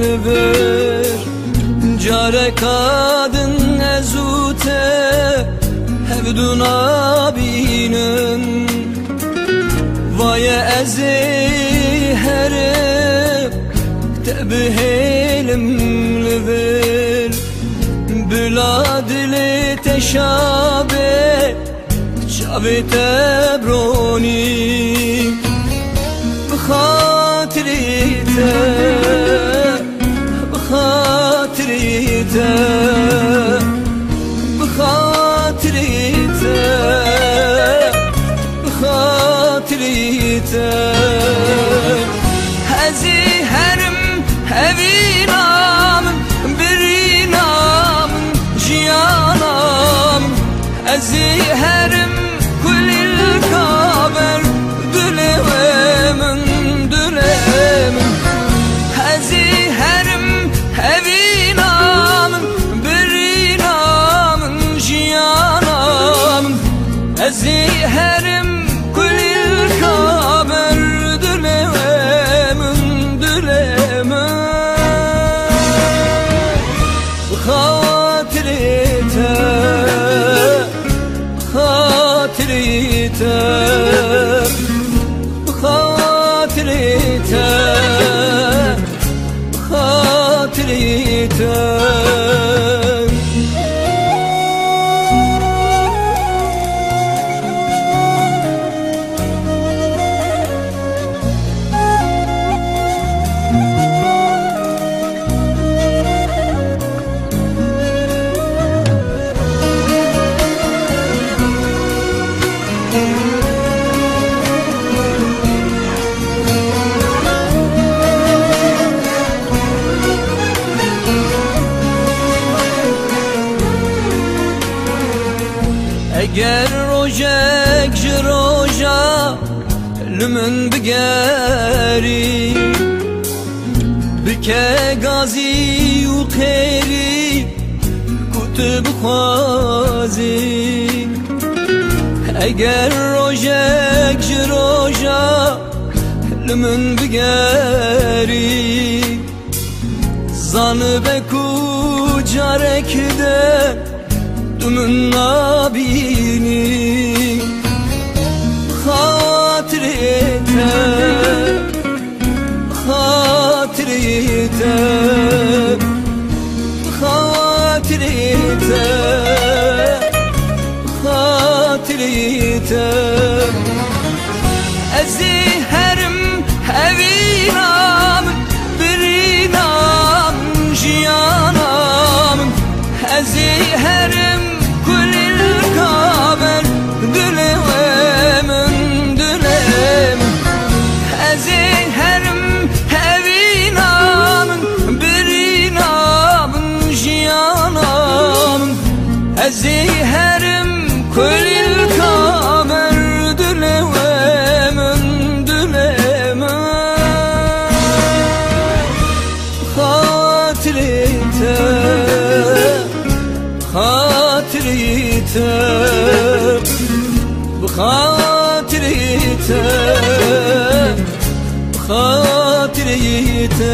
لبر جاره kadın ezute hevduna binin vay ezi herib tebhelim لبر بلادل تشابه شابه تبروني بخاطري بخاطري بخاطري بخاطري هزي هرم هبي نامن بري نامن جيانام هزي هرم كل الكابر دلومن دلومن هزي هرم هبي نامن بري نامن جيانام هزي هرم كل الكابر دلومن دلومن خاطريته خاطريته خاطريته خاطريته اگر روجك جروجا لمن بقاري بكى غازي وخيري كتب خوازي اگر روجك جروجا لمن بقاري zanıbek ucarek de dumun nabini hatirete hatirete hatirete hatirete eziherim hevinam birinam jiyanam eziherim kulil kaber dülevmin dülevmin eziherim hevinam birinam jiyanam eziherim kulil kaber dülevmin dülevmin hatirete خاطريته بخاطريته بخاطريته